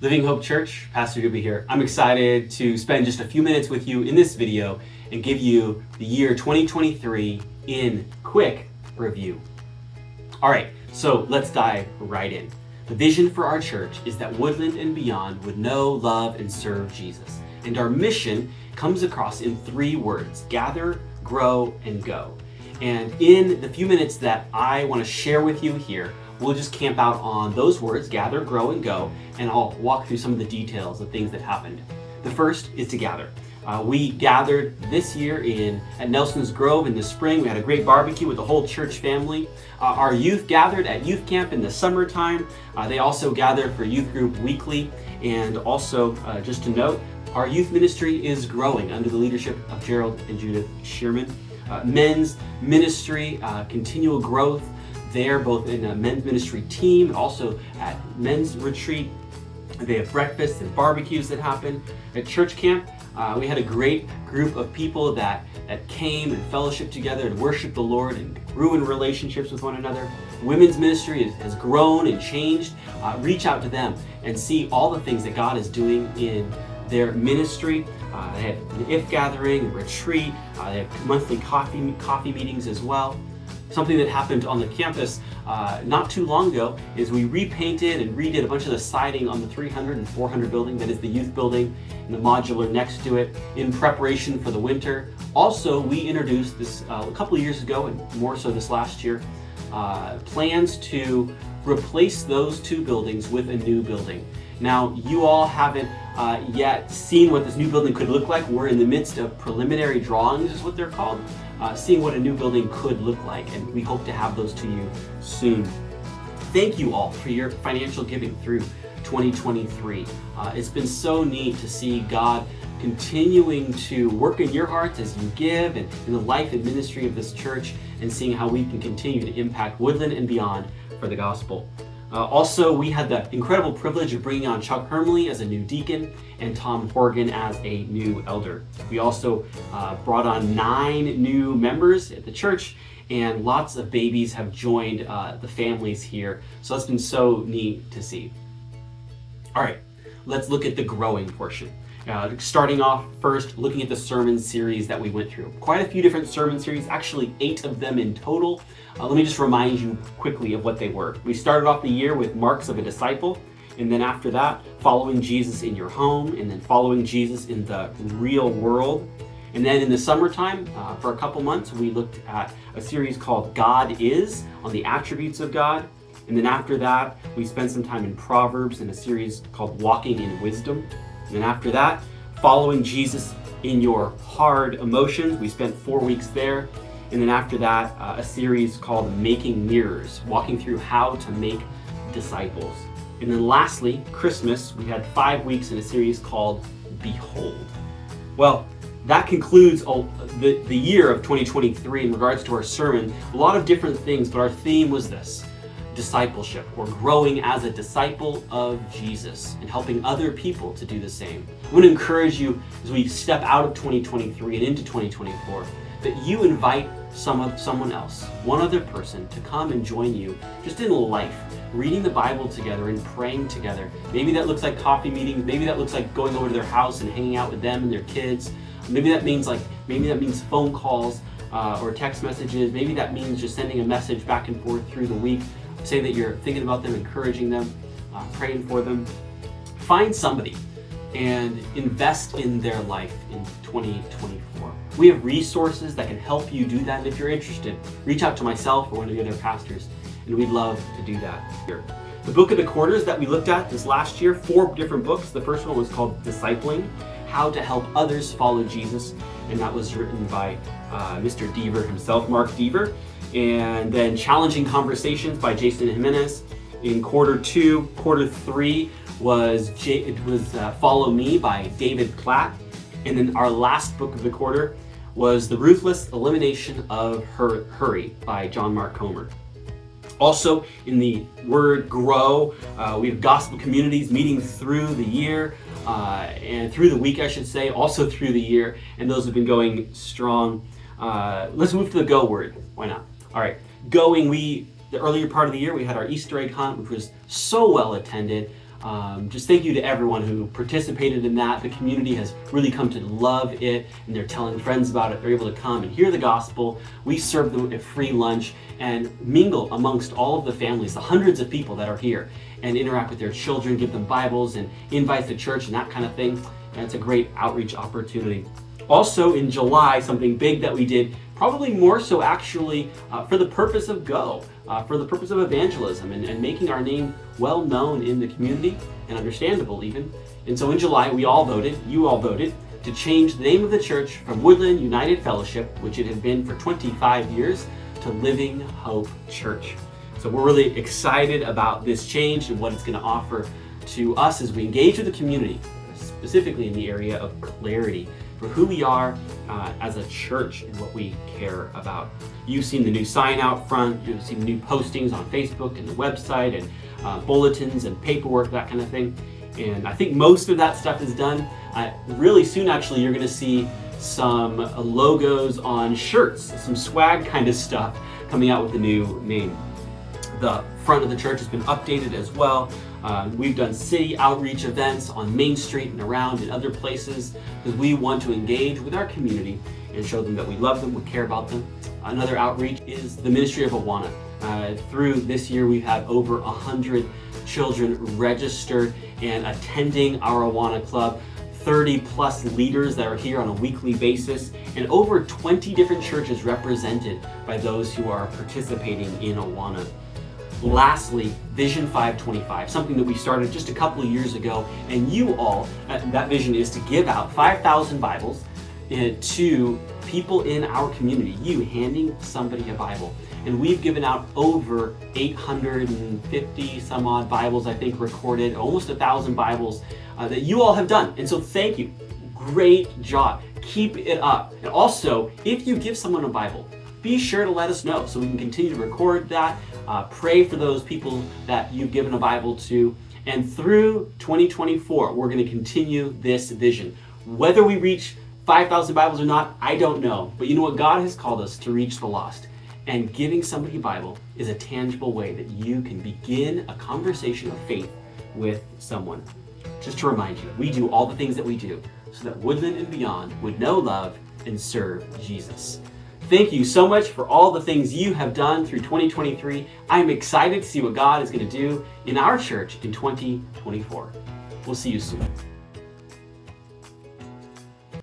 Living Hope Church, Pastor Doobie here. I'm excited to spend just a few minutes with you in this video and give you the year 2023 in quick review. All right, so let's dive right in. The vision for our church is that Woodland and beyond would know, love, and serve Jesus. And our mission comes across in 3 words: gather, grow, and go. And in the few minutes that I want to share with you here, we'll just camp out on those words: gather, grow, and go, and I'll walk through some of the details of things that happened. The first is to gather. We gathered this year at Nelson's Grove in the spring. We had a great barbecue with the whole church family. Our youth gathered at youth camp in the summertime. They also gathered for youth group weekly. And also, just to note, our youth ministry is growing under the leadership of Gerald and Judith Shearman. Men's ministry, continual growth there, both in a men's ministry team and also at men's retreat. They have breakfasts and barbecues that happen. At church camp, we had a great group of people that came and fellowshiped together and worshiped the Lord and grew in relationships with one another. Women's ministry has grown and changed. Reach out to them and see all the things that God is doing in their ministry. They had an IF gathering, a retreat. They have monthly coffee meetings as well. Something that happened on the campus not too long ago is we repainted and redid a bunch of the siding on the 300 and 400 building, that is the youth building, and the modular next to it, in preparation for the winter. Also, we introduced this a couple of years ago, and more so this last year, plans to replace those 2 buildings with a new building. Now, you all haven't yet seen what this new building could look like. We're in the midst of preliminary drawings, is what they're called. Seeing what a new building could look like, and we hope to have those to you soon. Thank you all for your financial giving through 2023. It's been so neat to see God continuing to work in your hearts as you give, and in the life and ministry of this church, and seeing how we can continue to impact Woodland and beyond for the gospel. Also, we had the incredible privilege of bringing on Chuck Hermley as a new deacon and Tom Horgan as a new elder. We also brought on 9 new members at the church, and lots of babies have joined the families here. So it's been so neat to see. All right, let's look at the growing portion. Starting off first, looking at the sermon series that we went through. Quite a few different sermon series, actually 8 of them in total. Let me just remind you quickly of what they were. We started off the year with Marks of a Disciple, and then after that, Following Jesus in Your Home, and then Following Jesus in the Real World. And then in the summertime, for a couple months, we looked at a series called God Is, on the attributes of God. And then after that, we spent some time in Proverbs in a series called Walking in Wisdom. And then after that, Following Jesus in Your Hard Emotions. We spent 4 weeks there. And then after that, a series called Making Mirrors, walking through how to make disciples. And then lastly, Christmas, we had 5 weeks in a series called Behold. Well, that concludes the year of 2023 in regards to our sermon. A lot of different things, but our theme was this: discipleship, or growing as a disciple of Jesus and helping other people to do the same. I want to encourage you as we step out of 2023 and into 2024 that you invite someone else, one other person, to come and join you just in life, reading the Bible together and praying together. Maybe that looks like coffee meetings. Maybe that looks like going over to their house and hanging out with them and their kids. Maybe that means phone calls or text messages. Maybe that means just sending a message back and forth through the week, saying that you're thinking about them, encouraging them, praying for them. Find somebody and invest in their life in 2024. We have resources that can help you do that, and if you're interested, reach out to myself or one of the other pastors, and we'd love to do that here. The book of the quarters that we looked at this last year, 4 different books. The first one was called Discipling, How to Help Others Follow Jesus, and that was written by Mr. Deaver himself, Mark Deaver. And then Challenging Conversations by Jason Jimenez. In quarter 3 was Follow Me by David Platt. And then our last book of the quarter was The Ruthless Elimination of Hurry by John Mark Comer. Also, in the word grow, we have gospel communities meeting through the year, and through the week, I should say, also through the year, and those have been going strong. Let's move to the go word. Why not? All right, going, the earlier part of the year, we had our Easter egg hunt, which was so well attended. Just thank you to everyone who participated in that. The community has really come to love it, and they're telling friends about it. They're able to come and hear the gospel. We serve them a free lunch and mingle amongst all of the families, the hundreds of people that are here, and interact with their children, give them Bibles and invites to church and that kind of thing. And it's a great outreach opportunity. Also in July, something big that we did, probably more so actually for the purpose of Go, for the purpose of evangelism and making our name well known in the community and understandable even. And so in July, you all voted, to change the name of the church from Woodland United Fellowship, which it had been for 25 years, to Living Hope Church. So we're really excited about this change and what it's going to offer to us as we engage with the community, specifically in the area of clarity for who we are as a church and what we care about. You've seen the new sign out front, you've seen new postings on Facebook and the website and bulletins and paperwork, that kind of thing. And I think most of that stuff is done. Really soon, actually, you're going to see some logos on shirts, some swag kind of stuff coming out with the new name. The front of the church has been updated as well. We've done city outreach events on Main Street and around in other places because we want to engage with our community and show them that we love them, we care about them. Another outreach is the Ministry of Awana. Through this year, we've had over 100 children registered and attending our Awana Club, 30 plus leaders that are here on a weekly basis, and over 20 different churches represented by those who are participating in Awana. Lastly, Vision 525, something that we started just a couple of years ago, and you all, that vision is to give out 5,000 Bibles to people in our community, you handing somebody a Bible. And we've given out over 850 some odd Bibles, I think, recorded, almost 1,000 Bibles that you all have done. And so thank you. Great job. Keep it up. And also, if you give someone a Bible, be sure to let us know so we can continue to record that, pray for those people that you've given a Bible to. And through 2024, we're going to continue this vision. Whether we reach 5,000 Bibles or not, I don't know. But you know what? God has called us to reach the lost. And giving somebody a Bible is a tangible way that you can begin a conversation of faith with someone. Just to remind you, we do all the things that we do so that Woodland and beyond would know, love, and serve Jesus. Thank you so much for all the things you have done through 2023. I'm excited to see what God is going to do in our church in 2024. We'll see you soon.